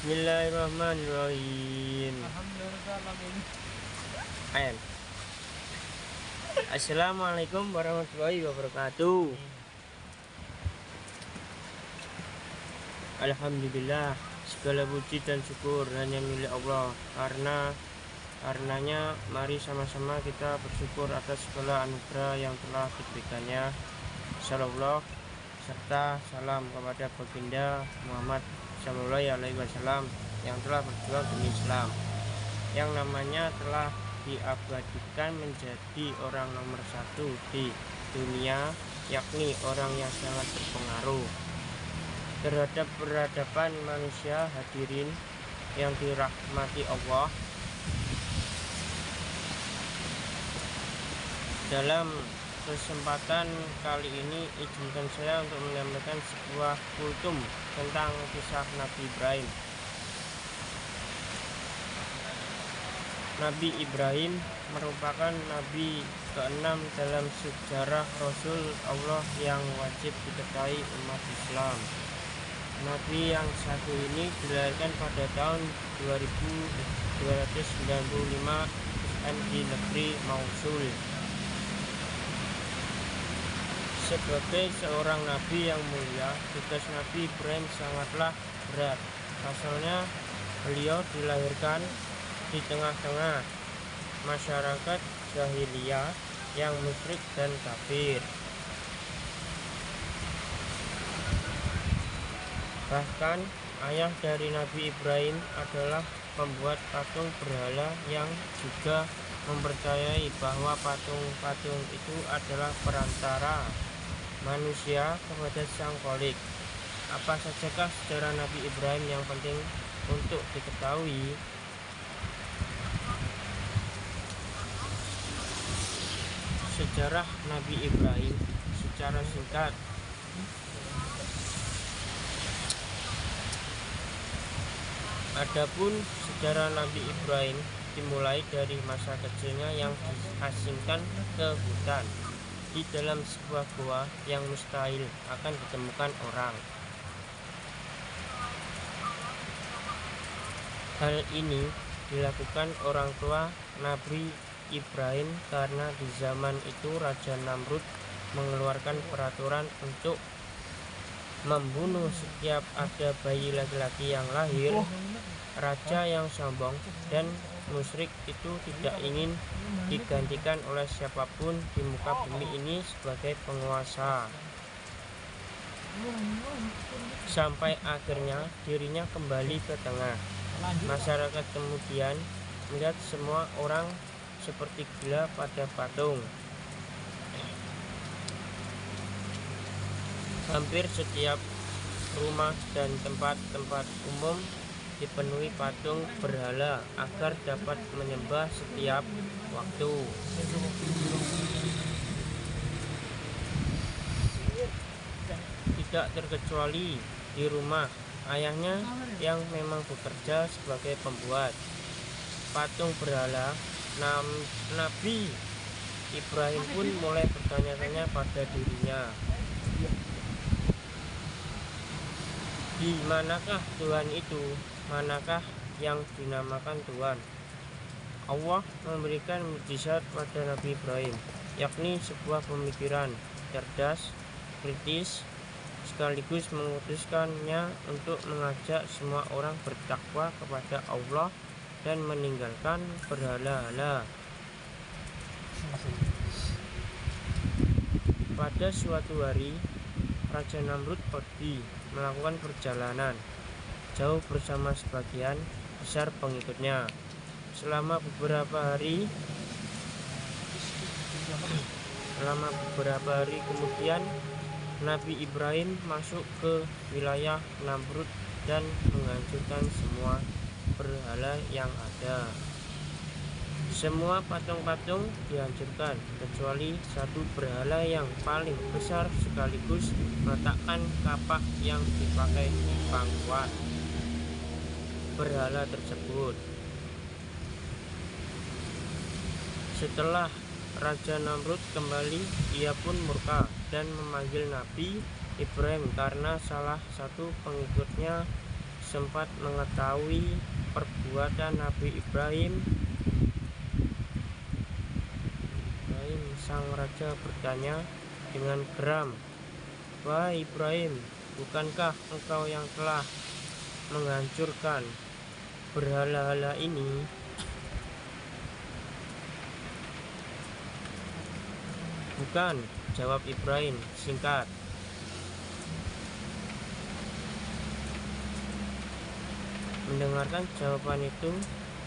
Bismillahirrahmanirrahim. Ayan. Assalamualaikum warahmatullahi wabarakatuh. Alhamdulillah, segala puji dan syukur hanya milik Allah. Karenanya mari sama-sama kita bersyukur atas segala anugerah yang telah diberikannya. Sallallahu serta salam kepada baginda Muhammad Sallallahu Alaihi Wasallam yang telah berjuang demi Islam, yang namanya telah diabadikan menjadi orang nomor satu di dunia, yakni orang yang sangat berpengaruh terhadap peradaban manusia. Hadirin yang dirahmati Allah, dalam kesempatan kali ini izinkan saya untuk menyampaikan sebuah kultum tentang kisah Nabi Ibrahim. Nabi Ibrahim merupakan nabi ke-6 dalam sejarah Rasul Allah yang wajib diketahui umat Islam. Nabi yang satu ini dilahirkan pada tahun 2295 di negeri Mosul. Sebagai seorang nabi yang mulia, tugas Nabi Ibrahim sangatlah berat. Pasalnya beliau dilahirkan di tengah-tengah masyarakat jahiliyah yang musyrik dan kafir. Bahkan ayah dari Nabi Ibrahim adalah pembuat patung berhala yang juga mempercayai bahwa patung-patung itu adalah perantara manusia kepada Sang Kholik. Apa sajakah sejarah Nabi Ibrahim yang penting untuk diketahui? Sejarah Nabi Ibrahim secara singkat. Adapun sejarah Nabi Ibrahim dimulai dari masa kecilnya yang diasingkan ke hutan di dalam sebuah gua yang mustahil akan ditemukan orang. Hal ini dilakukan orang tua Nabi Ibrahim karena di zaman itu Raja Namrud mengeluarkan peraturan untuk membunuh setiap ada bayi laki-laki yang lahir. Raja yang sombong dan musyrik itu tidak ingin digantikan oleh siapapun di muka bumi ini sebagai penguasa, sampai akhirnya dirinya kembali ke tengah. Masyarakat kemudian melihat semua orang seperti gila pada patung. Hampir setiap rumah dan tempat-tempat umum dipenuhi patung berhala agar dapat menyembah setiap waktu. Tidak terkecuali di rumah ayahnya yang memang bekerja sebagai pembuat patung berhala. Nabi Ibrahim pun mulai bertanya-tanya pada dirinya, di manakah Tuhan itu? Manakah yang dinamakan Tuhan? Allah memberikan mukjizat pada Nabi Ibrahim, yakni sebuah pemikiran cerdas, kritis, sekaligus mengutuskannya untuk mengajak semua orang bertakwa kepada Allah dan meninggalkan berhala-hala. Pada suatu hari, Raja Namrud pergi melakukan perjalanan jauh bersama sebagian besar pengikutnya. Selama beberapa hari kemudian, Nabi Ibrahim masuk ke wilayah Namrud dan menghancurkan semua berhala yang ada. Semua patung-patung dihancurkan kecuali satu berhala yang paling besar sekaligus meletakkan kapak yang dipakai di pangkuan berhala tersebut. Setelah Raja Namrud kembali, ia pun murka dan memanggil Nabi Ibrahim karena salah satu pengikutnya sempat mengetahui perbuatan Nabi Ibrahim, sang raja bertanya dengan geram, "Wahai Ibrahim, bukankah engkau yang telah menghancurkan berhala-hala ini?" "Bukan," jawab Ibrahim singkat. Mendengarkan jawaban itu,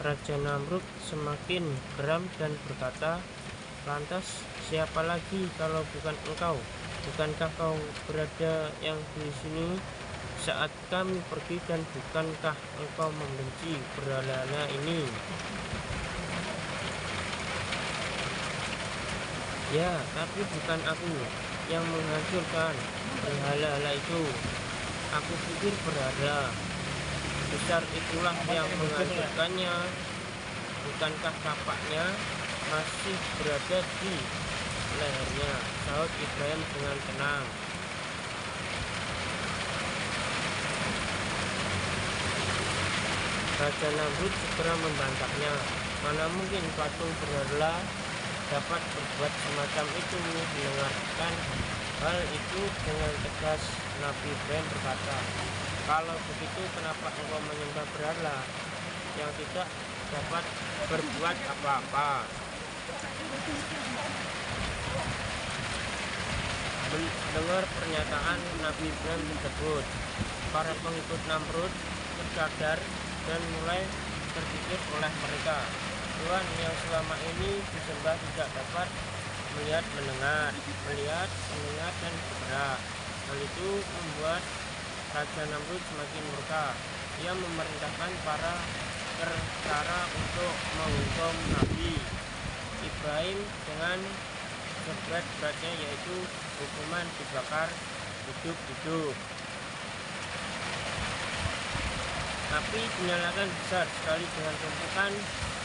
Raja Namrud semakin geram dan berkata, "Lantas siapa lagi kalau bukan engkau? Bukankah kau berada yang di sini saat kami pergi, dan bukankah engkau membenci berhala ini?" "Ya, tapi bukan aku yang menghancurkan berhala-hala itu. Aku pikir berhala besar itulah yang menghancurkannya. Bukankah kapaknya masih berada di lehernya?" sahut Ibrahim dengan tenang. Raja Namrud segera membantahnya, "Mana mungkin patung berhala dapat berbuat semacam itu?" Mendengarkan hal itu dengan tegas, Nabi Ibrahim berkata, "Kalau begitu, kenapa engkau menyembah berhala yang tidak dapat berbuat apa-apa?" Mendengar pernyataan Nabi Ibrahim tersebut, para pengikut Namrud tersadar dan mulai terpikir oleh mereka, "Tuhan yang selama ini disembah tidak dapat melihat, mendengar, dan bergerak." Hal itu membuat Raja Namrud semakin murka. Ia memerintahkan para tentara untuk menghukum Nabi Ibrahim dengan seberat-beratnya, yaitu hukuman dibakar hidup-hidup. Api dinyalakan besar sekali dengan tumpukan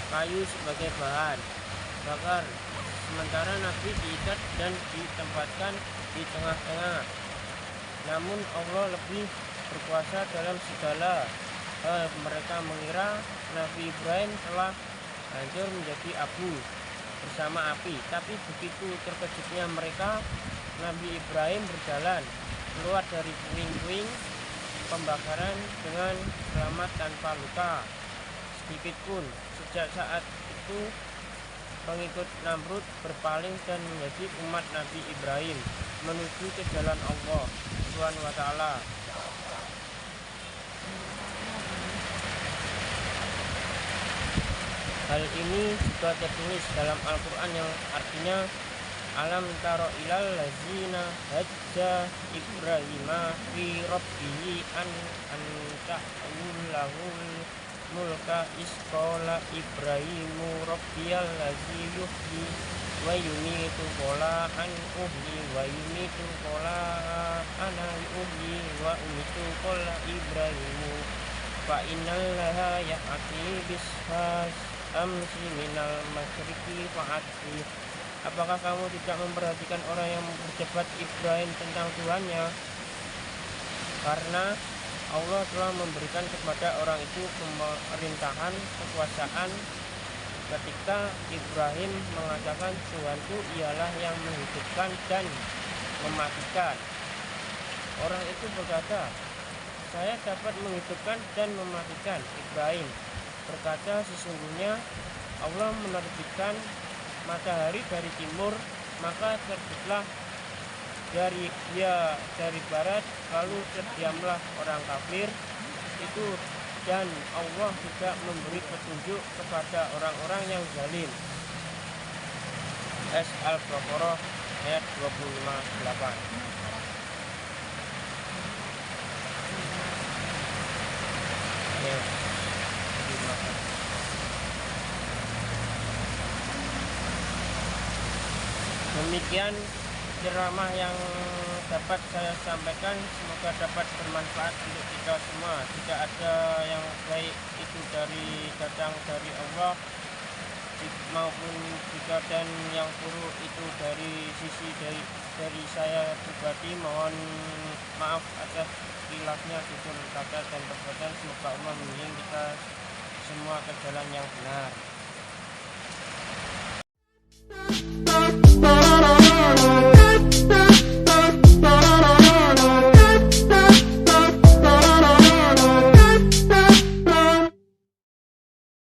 kayu sebagai bahan bakar, sementara Nabi diikat dan ditempatkan di tengah-tengah. Namun Allah lebih berkuasa dalam segala hal. Mereka mengira Nabi Ibrahim telah hancur menjadi abu bersama api, tapi begitu terkejutnya mereka, Nabi Ibrahim berjalan keluar dari puing-puing pembakaran dengan selamat tanpa luka sedikit pun. Sejak saat itu pengikut Namrud berpaling dan menjadi umat Nabi Ibrahim menuju ke jalan Allah Subhanahu wa Ta'ala. Hal ini juga tertulis dalam Al-Quran yang artinya, "Alam taro ilal lazina hajja Ibrahima fi rabbihi an ta'ulahul mulka isqala Ibrahimu rabbiyal lazi yuhyi wa yumitu qala an uhyi wa yumitu qala ana uhyi wa umitu qala Ibrahimu fa innallaha ya'ti bishas amsi minal masyriqi fa'ati." Apakah kamu tidak memperhatikan orang yang berdebat Ibrahim tentang Tuhannya? Karena Allah telah memberikan kepada orang itu pemerintahan, kekuasaan. Ketika Ibrahim mengatakan, "Tuhanku ialah yang menghidupkan dan mematikan," orang itu berkata, "Saya dapat menghidupkan dan mematikan." Ibrahim berkata, "Sesungguhnya Allah menerbitkan matahari dari timur, maka terbitlah dari barat, lalu terdiamlah orang kafir itu, dan Allah tidak memberi petunjuk kepada orang-orang yang zalim." Al-Baqarah ayat 25-8. Ya, terima kasih. Demikian ceramah yang dapat saya sampaikan, semoga dapat bermanfaat untuk kita semua. Jika ada yang baik itu datang dari Allah, maupun jika dan yang buruk itu dari sisi dari saya pribadi, mohon maaf atas khilafnya tutur kata dan perbuatan. Semoga Allah membimbing kita semua ke jalan yang benar.